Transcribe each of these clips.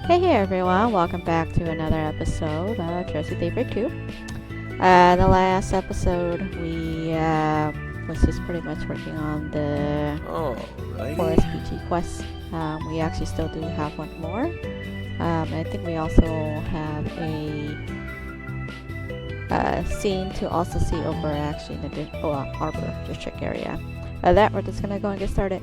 Hey everyone, welcome back to another episode of Jersey Daybreak 2. The last episode we was just pretty much working on the Forest PT quest. We actually still do have one more. I think we also have a scene to also see over actually in the Arbor District area. That we're just gonna go and get started.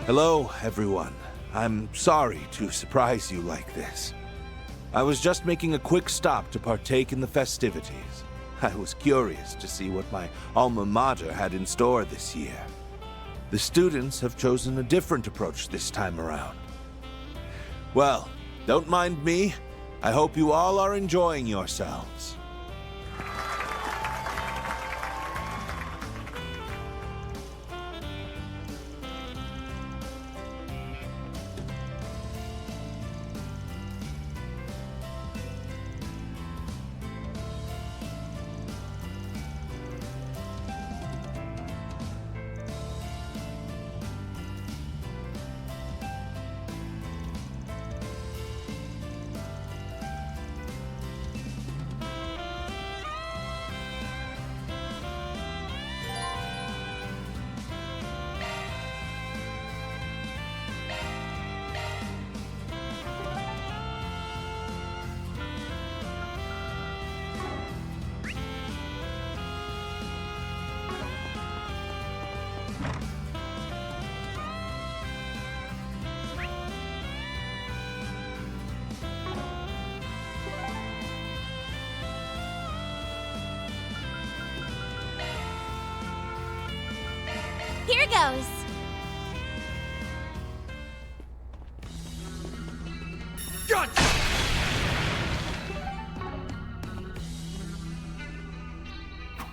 Hello, everyone. I'm sorry to surprise you like this. I was just making a quick stop to partake in the festivities. I was curious to see what my alma mater had in store this year. The students have chosen a different approach this time around. Well, don't mind me. I hope you all are enjoying yourselves. Here goes! Gotcha!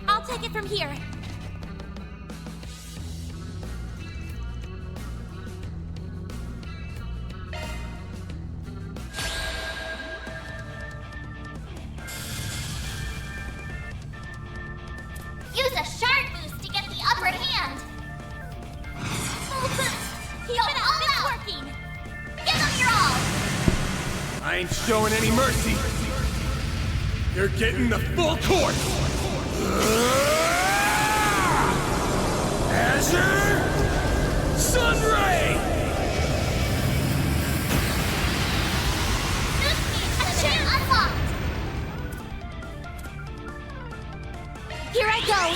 I'll take it from here. Use a shard boost to get the upper hand. Full boost! Keep it up! It's working! Give them your all! I ain't showing any mercy. You're getting the full course. Azure Sunray! Boost needs to be unlocked! Here I go!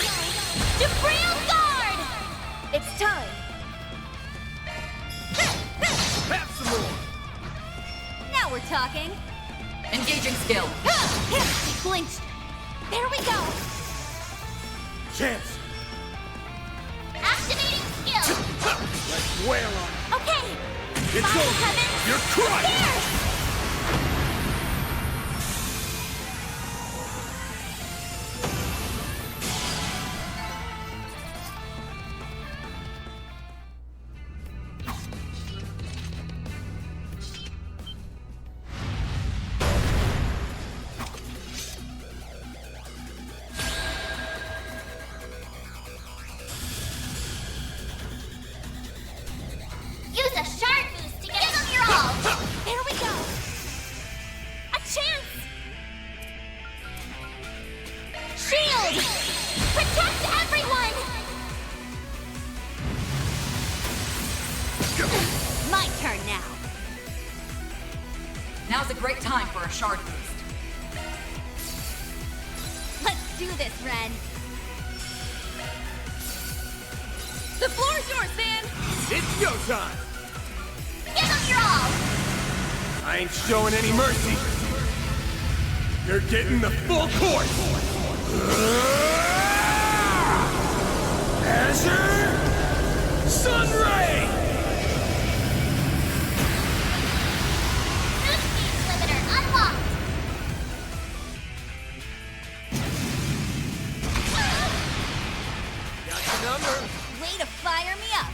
Debris guard! It's time! Have some more. Now we're talking. Engaging skill. He flinched. There we go. Chance. Activating skill. Let's wail on it. Okay. It's Fire over. heavens. You're crushed. Here. Use a shard boost to get them your all. There we go. A chance. Shield. Protect everyone. My turn now. Now's a great time for a shard boost. Let's do this, Ren. The floor's yours, man. It's go time. Give them your all. I ain't showing any mercy. You're getting the full course. Azure Sunray! number. Way to fire me up.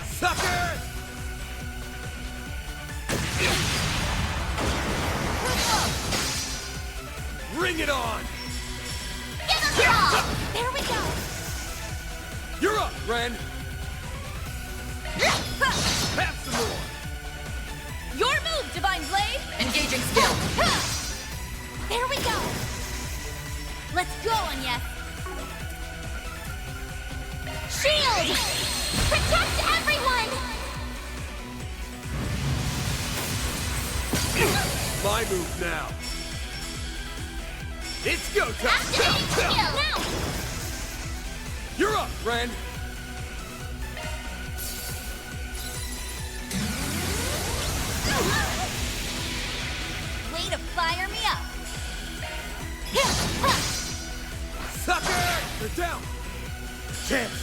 Sucker! Bring it on! Give them your all. There we go. You're up, Ren! Have some more! Your move, Divine Blade. Engaging skill. There we go. Let's go, Anya. Shield! Protect everyone! My move now. It's go time! Activating skill! Now! You're up, Ren! Way to fire me up! Sucker! They're down! Chance!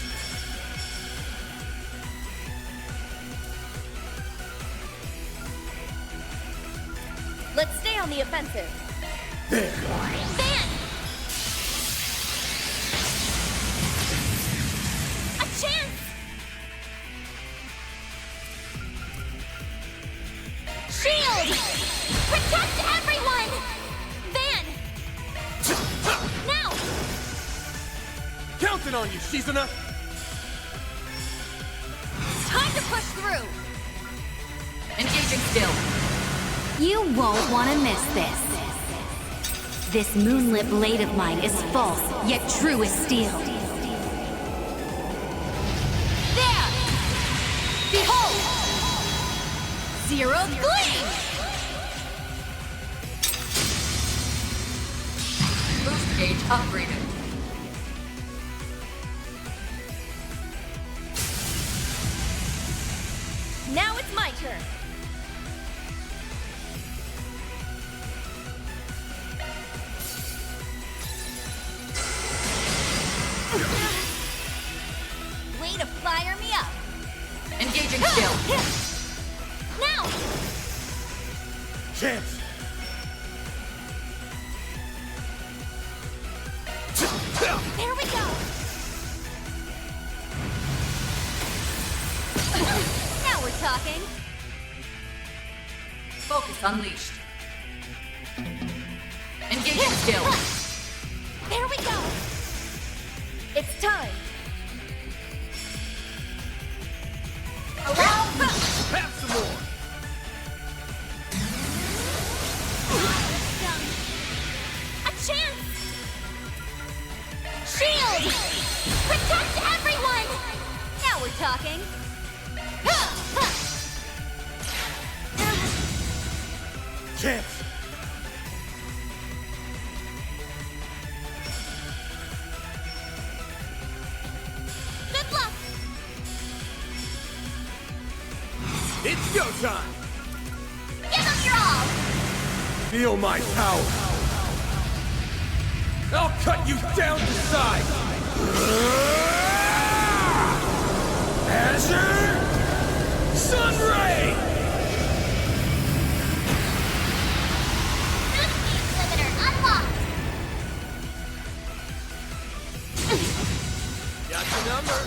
Let's stay on the offensive. There! Van! A chance! Shield! Protect everyone! Van! Now! Counting on you, Shizuna! Time to push through! Engaging skill. You won't want to miss this. This moonlit blade of mine is false, yet true as steel. There! Behold! Zero Gleam! Boost gauge upgraded. Now it's my turn. Way to fire me up. Engaging skill. Now! Chance! There we go. Now we're talking. Focus unleashed. Engaging skill. There we go. It's time. Have some more! A chance. Shield. Protect everyone. Now we're talking. Chance! Good luck. It's go time! Give them your all. Feel my power! I'll cut you down to size! Azure Sunray! Boost speed limiter unlocked. Got your number!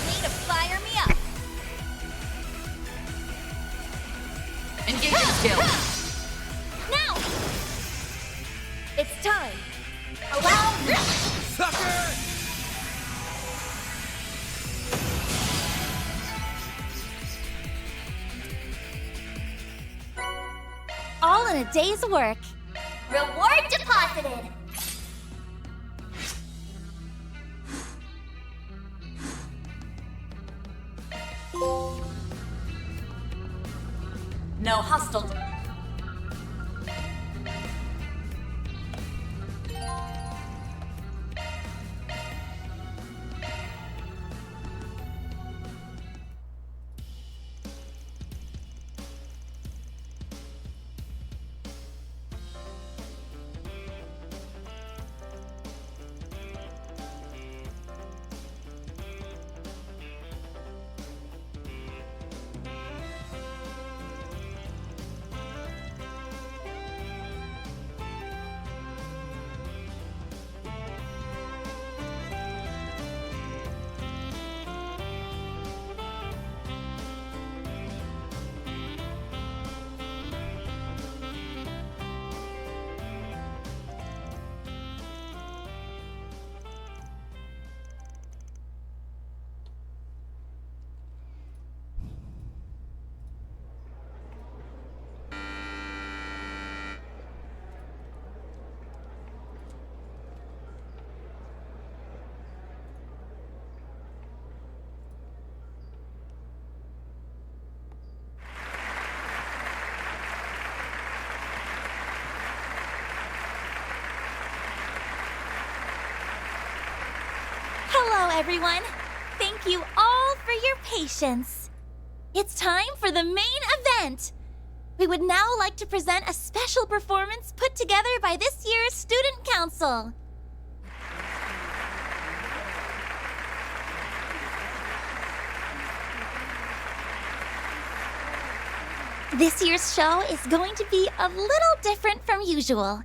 Way to fire me up. Engaging skill. Now. It's time. Sucker! All in a day's work. Reward deposited. No hostile. everyone. Thank you all for your patience. It's time for the main event. We would now like to present a special performance put together by this year's Student Council. This year's show is going to be a little different from usual.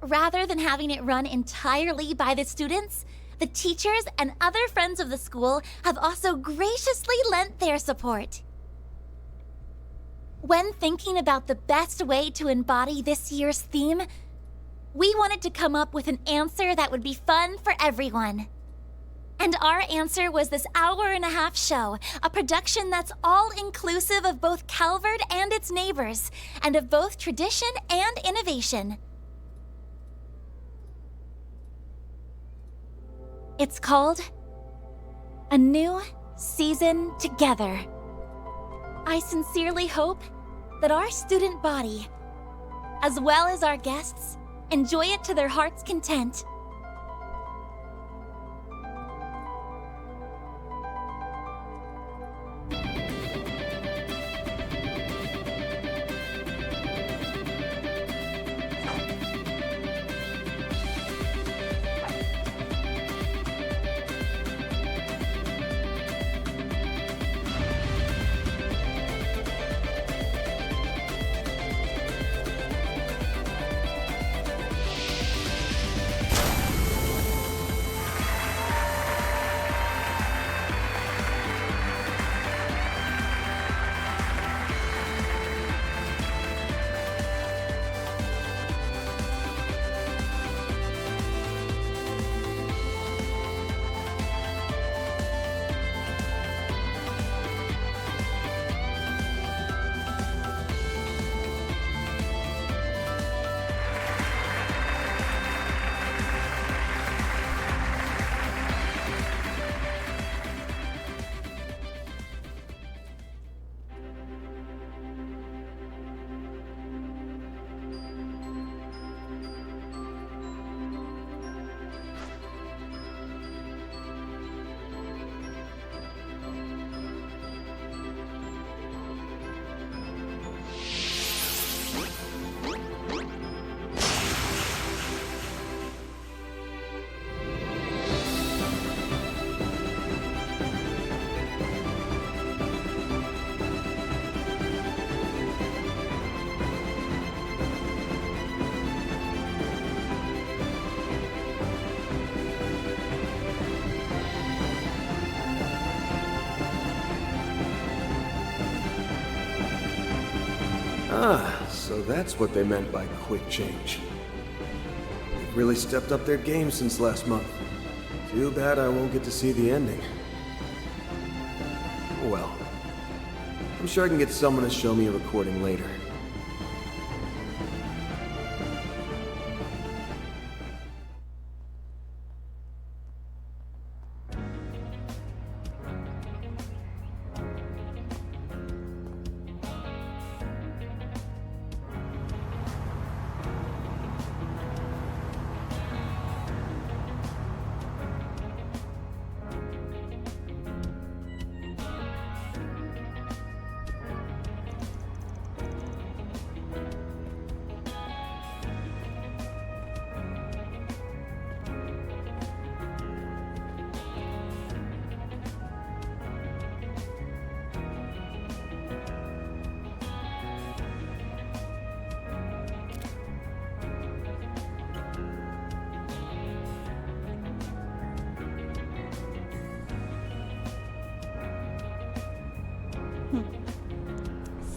Rather than having it run entirely by the students, the teachers and other friends of the school have also graciously lent their support. When thinking about the best way to embody this year's theme, we wanted to come up with an answer that would be fun for everyone. And our answer was this hour-and-a-half show, a production that's all-inclusive of both Calvert and its neighbors, and of both tradition and innovation. It's called A New Season Together. I sincerely hope that our student body, as well as our guests, enjoy it to their heart's content. Ah, so that's what they meant by quick change. They've really stepped up their game since last month. Too bad I won't get to see the ending. Well, I'm sure I can get someone to show me a recording later.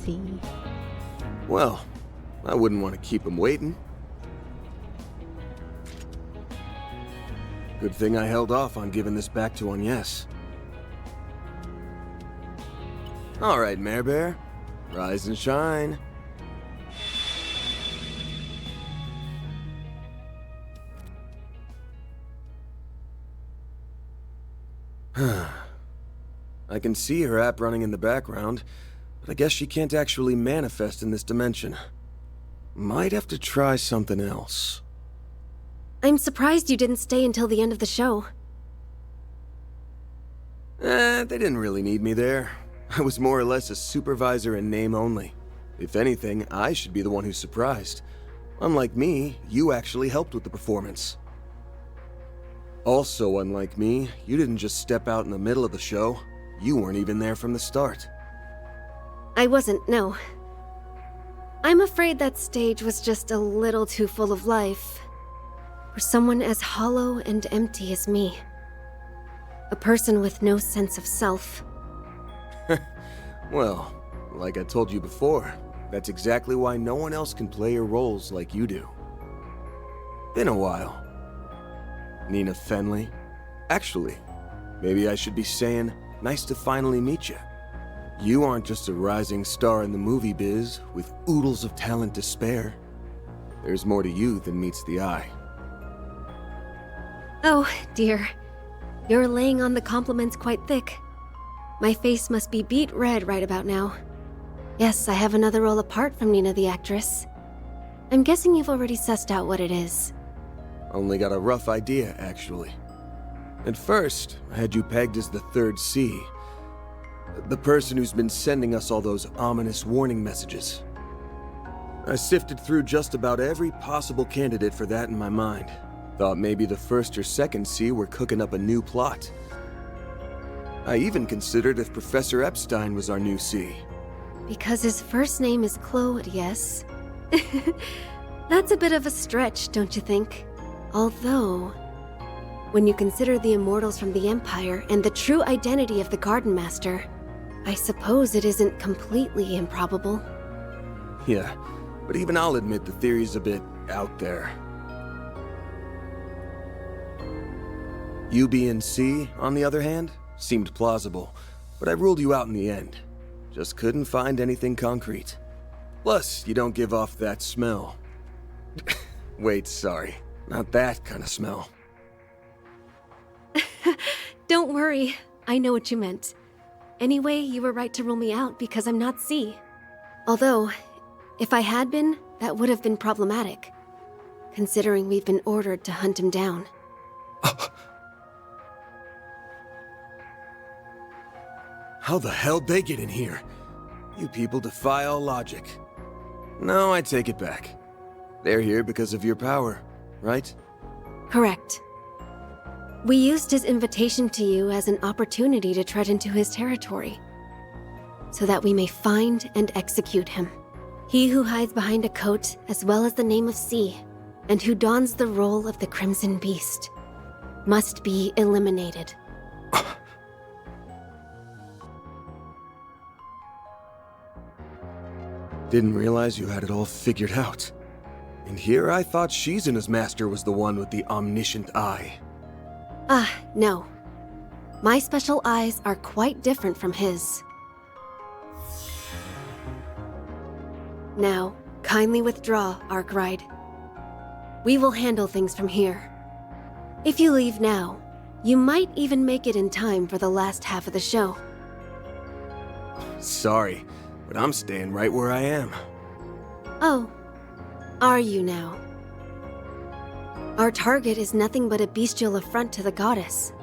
See. Well, I wouldn't want to keep him waiting. Good thing I held off on giving this back to Agnes. All right, Mare Bear. Rise and shine. I can see her app running in the background, but I guess she can't actually manifest in this dimension. Might have to try something else. I'm surprised you didn't stay until the end of the show. They didn't really need me there. I was more or less a supervisor in name only. If anything, I should be the one who's surprised. Unlike me, you actually helped with the performance. Also, unlike me, you didn't just step out in the middle of the show. You weren't even there from the start. I wasn't, no. I'm afraid that stage was just a little too full of life. For someone as hollow and empty as me. A person with no sense of self. Well, like I told you before, that's exactly why no one else can play your roles like you do. Been a while. Nina Fenley. Actually, maybe I should be saying, nice to finally meet you. You aren't just a rising star in the movie biz with oodles of talent to spare. There's more to you than meets the eye. Oh, dear. You're laying on the compliments quite thick. My face must be beet red right about now. Yes, I have another role apart from Nina the actress. I'm guessing you've already sussed out what it is. Only got a rough idea, actually. At first, I had you pegged as the third C. The person who's been sending us all those ominous warning messages. I sifted through just about every possible candidate for that in my mind. Thought maybe the first or second C were cooking up a new plot. I even considered if Professor Epstein was our new C. Because his first name is Claude, yes? That's a bit of a stretch, don't you think? Although, when you consider the immortals from the Empire and the true identity of the Garden Master, I suppose it isn't completely improbable. Yeah, but even I'll admit the theory's a bit out there. You being C, on the other hand, seemed plausible, but I ruled you out in the end. Just couldn't find anything concrete. Plus, you don't give off that smell. Wait, sorry. Not that kind of smell. Don't worry, I know what you meant. Anyway, you were right to rule me out because I'm not C. Although, if I had been, that would have been problematic, considering we've been ordered to hunt him down. How the hell'd they get in here? You people defy all logic. No, I take it back. They're here because of your power, right? Correct. We used his invitation to you as an opportunity to tread into his territory, so that we may find and execute him. He who hides behind a coat, as well as the name of C, and who dons the role of the Crimson Beast, must be eliminated. Didn't realize you had it all figured out. And here I thought Shizuna's master was the one with the omniscient eye. No. My special eyes are quite different from his. Now, kindly withdraw, Arkwright. We will handle things from here. If you leave now, you might even make it in time for the last half of the show. Sorry, but I'm staying right where I am. Oh, are you now? Our target is nothing but a bestial affront to the goddess.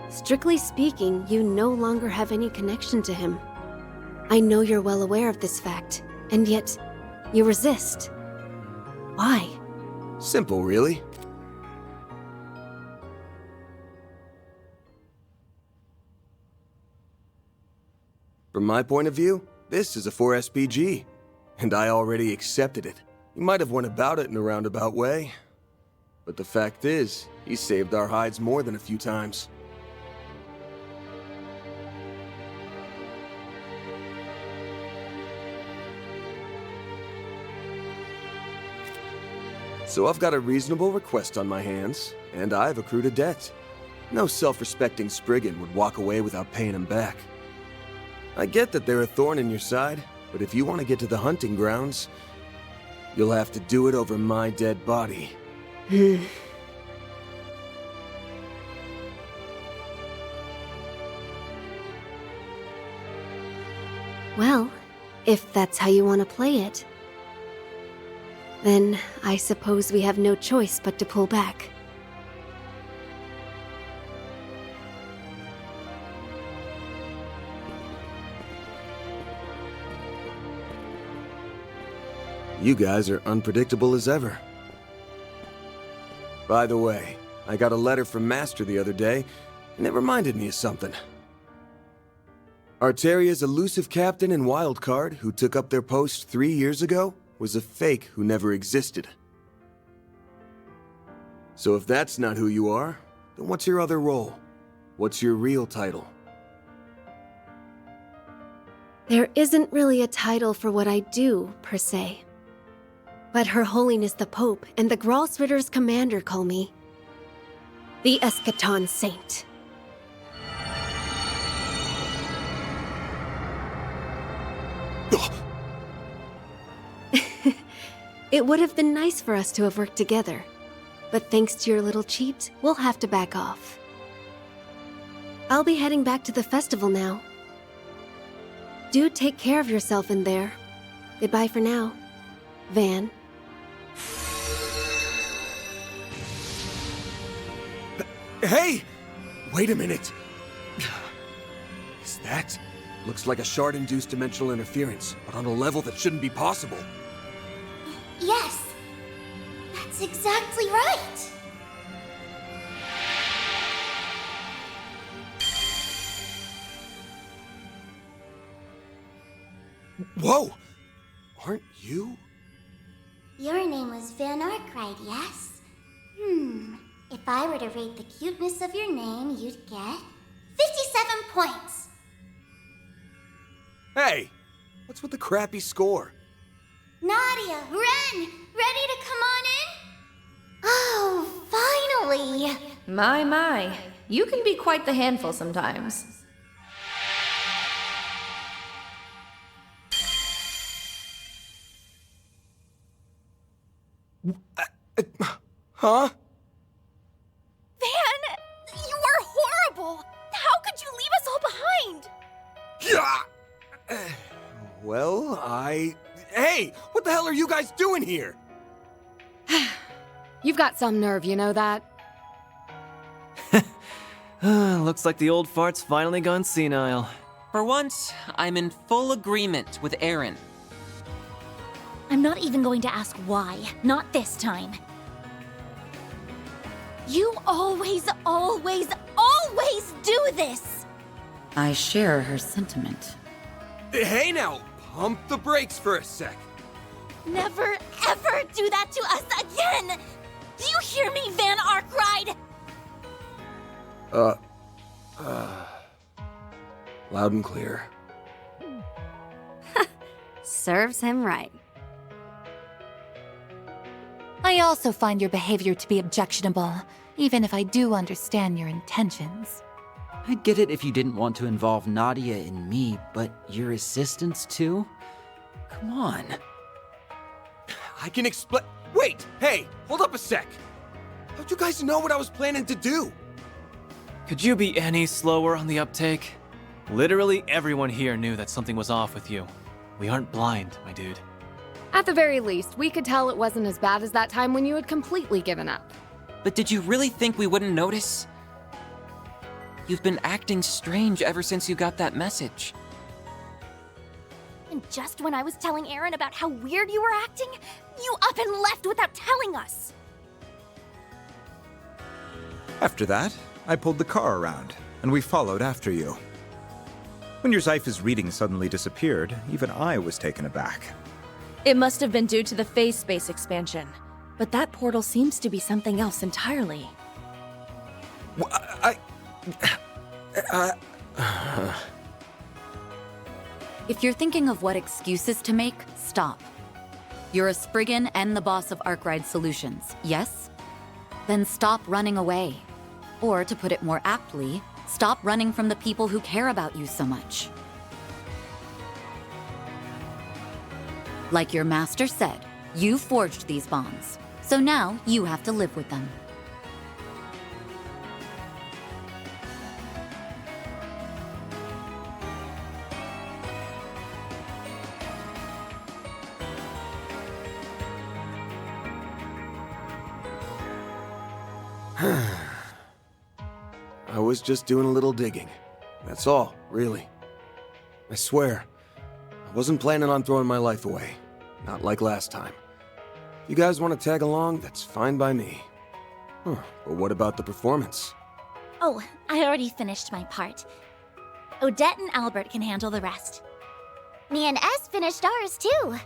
Strictly speaking, you no longer have any connection to him. I know you're well aware of this fact, and yet, you resist. Why? Simple, really. From my point of view, this is a 4SPG, and I already accepted it. You might have went about it in a roundabout way, but the fact is, he saved our hides more than a few times. So I've got a reasonable request on my hands, and I've accrued a debt. No self-respecting Spriggan would walk away without paying him back. I get that they're a thorn in your side, but if you want to get to the hunting grounds, you'll have to do it over my dead body. Well, if that's how you want to play it, then I suppose we have no choice but to pull back. You guys are unpredictable as ever. By the way, I got a letter from Master the other day, and it reminded me of something. Arteria's elusive captain and wildcard, who took up their post 3 years ago, was a fake who never existed. So if that's not who you are, then what's your other role? What's your real title? There isn't really a title for what I do, per se. But Her Holiness the Pope and the Gralsritter's commander call me the Eschaton Saint. It would have been nice for us to have worked together, but thanks to your little cheat, we'll have to back off. I'll be heading back to the festival now. Do take care of yourself in there. Goodbye for now, Van. Hey! Wait a minute. Is that? Looks like a shard-induced dimensional interference, but on a level that shouldn't be possible. Yes, that's exactly right. Whoa! Aren't you? Your name was Van Arkwright, yes? If I were to rate the cuteness of your name, you'd get 57 points. Hey! What's with the crappy score? Nadia, Ren, ready to come on in? Oh, finally! My. You can be quite the handful sometimes. Huh? Van, you are horrible! How could you leave us all behind? Yeah. Well, Hey! What the hell are you guys doing here? You've got some nerve, you know that? Looks like the old fart's finally gone senile. For once, I'm in full agreement with Aaron. I'm not even going to ask why. Not this time. You always do this! I share her sentiment. Hey now! Pump the brakes for a sec. Never, ever do that to us again! Do you hear me, Van Arkwright? Loud and clear. Serves him right. I also find your behavior to be objectionable, even if I do understand your intentions. I'd get it if you didn't want to involve Nadia and me, but your assistants too? Come on. I can explain. Wait! Hey! Hold up a sec! How'd you guys know what I was planning to do? Could you be any slower on the uptake? Literally everyone here knew that something was off with you. We aren't blind, my dude. At the very least, we could tell it wasn't as bad as that time when you had completely given up. But did you really think we wouldn't notice? You've been acting strange ever since you got that message. And just when I was telling Aaron about how weird you were acting, you up and left without telling us! After that, I pulled the car around, and we followed after you. When your Zyphus reading suddenly disappeared, even I was taken aback. It must have been due to the phase space expansion. But that portal seems to be something else entirely. If you're thinking of what excuses to make, stop. You're a Spriggan and the boss of Arkwright Solutions, yes? Then stop running away. Or, to put it more aptly, stop running from the people who care about you so much. Like your master said, you forged these bonds. So now you have to live with them. I was just doing a little digging. That's all, really. I swear, I wasn't planning on throwing my life away. not like last time. If you guys want to tag along, that's fine by me. But what about the performance? Oh, I already finished my part. Odette and Albert can handle the rest. Me and S finished ours, too.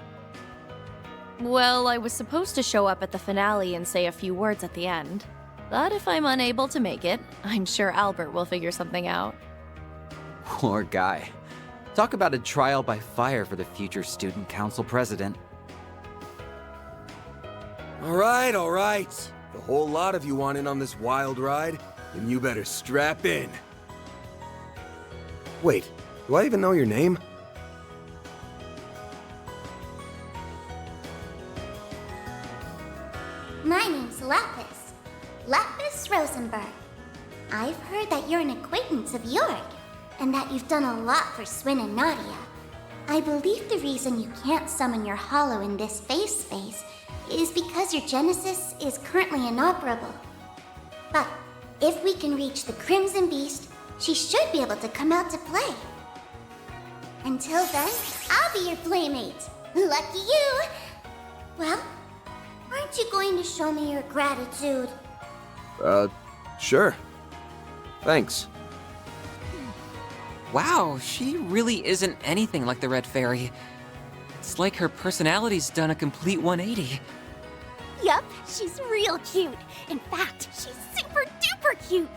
Well, I was supposed to show up at the finale and say a few words at the end. But if I'm unable to make it, I'm sure Albert will figure something out. Poor guy. Talk about a trial by fire for the future student council president. All right. The whole lot of you want in on this wild ride, then you better strap in. Wait, do I even know your name? My name's Lapis. Lapis Rosenberg. I've heard that you're an acquaintance of York, and that you've done a lot for Swin and Nadia. I believe the reason you can't summon your hollow in this phase space is because your Genesis is currently inoperable. But if we can reach the Crimson Beast, she should be able to come out to play. Until then, I'll be your playmate. Lucky you! Well, aren't you going to show me your gratitude? Sure. Thanks. Wow, she really isn't anything like the Red Fairy. It's like her personality's done a complete 180. Yup, she's real cute. In fact, she's super duper cute.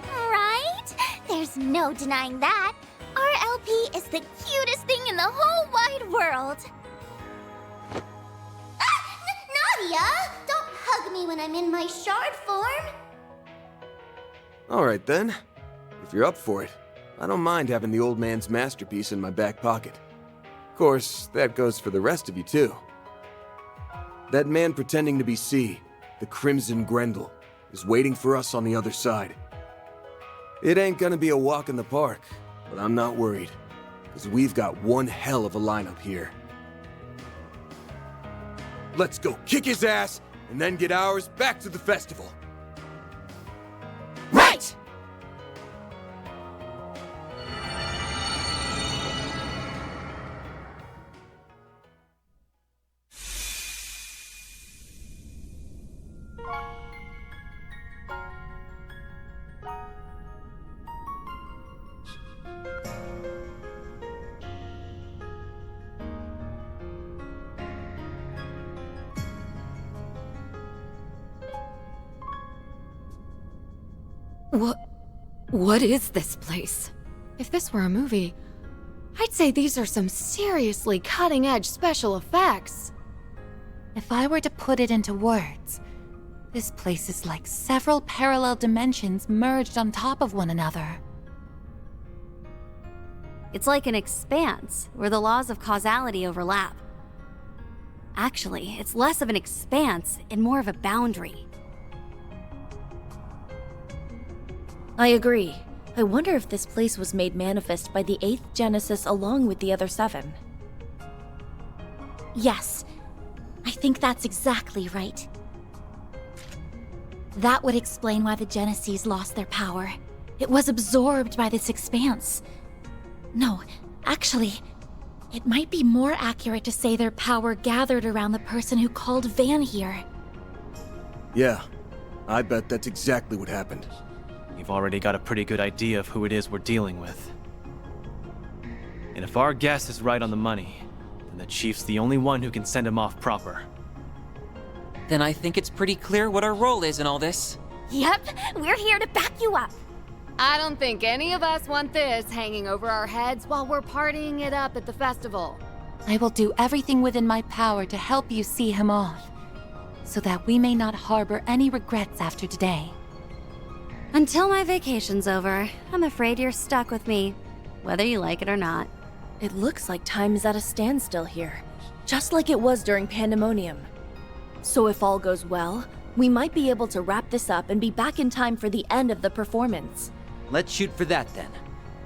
Right? There's no denying that. Our LP is the cutest thing in the whole wide world. Nadia! Don't hug me when I'm in my shard form! Alright then. If you're up for it, I don't mind having the old man's masterpiece in my back pocket. Of course, that goes for the rest of you too. That man pretending to be C, the Crimson Grendel, is waiting for us on the other side. It ain't gonna be a walk in the park, but I'm not worried, because we've got one hell of a lineup here. Let's go kick his ass, and then get ours back to the festival. Right! What is this place? If this were a movie, I'd say these are some seriously cutting-edge special effects. If I were to put it into words, this place is like several parallel dimensions merged on top of one another. It's like an expanse, where the laws of causality overlap. Actually, it's less of an expanse and more of a boundary. I agree. I wonder if this place was made manifest by the 8th Genesis along with the other 7. Yes, I think that's exactly right. That would explain why the Genesis lost their power. It was absorbed by this expanse. No, actually, it might be more accurate to say their power gathered around the person who called Van here. Yeah, I bet that's exactly what happened. You've already got a pretty good idea of who it is we're dealing with. And if our guess is right on the money, then the Chief's the only one who can send him off proper. Then I think it's pretty clear what our role is in all this. Yep, we're here to back you up. I don't think any of us want this hanging over our heads while we're partying it up at the festival. I will do everything within my power to help you see him off, so that we may not harbor any regrets after today. Until my vacation's over, I'm afraid you're stuck with me, whether you like it or not. It looks like time is at a standstill here, just like it was during Pandemonium. So if all goes well, we might be able to wrap this up and be back in time for the end of the performance. Let's shoot for that then.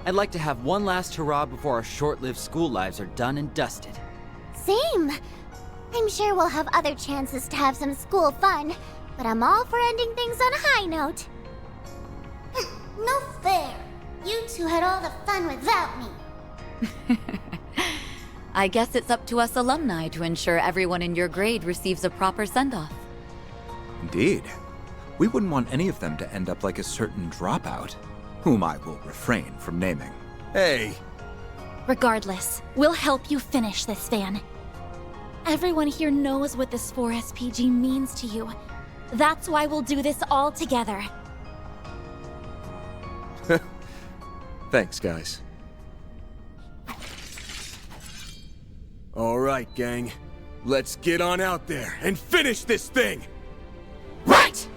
I'd like to have one last hurrah before our short-lived school lives are done and dusted. Same. I'm sure we'll have other chances to have some school fun, but I'm all for ending things on a high note. No fair. You two had all the fun without me. I guess it's up to us alumni to ensure everyone in your grade receives a proper send-off. Indeed. We wouldn't want any of them to end up like a certain dropout, whom I will refrain from naming. Hey! Regardless, we'll help you finish this, Van. Everyone here knows what this 4SPG means to you. That's why we'll do this all together. Thanks, guys. All right, gang. Let's get on out there and finish this thing! Right!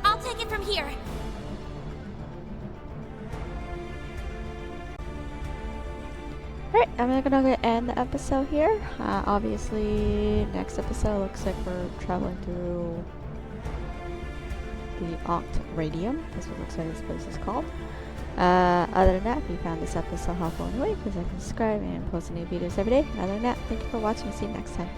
I'll take it from here. Alright, I'm gonna end the episode here. Obviously, next episode looks like we're traveling through the Oct Radium. That's what it looks like this place is called. Other than that, if you found this episode helpful anyway, please like and subscribe and post new videos every day. Other than that, thank you for watching. See you next time.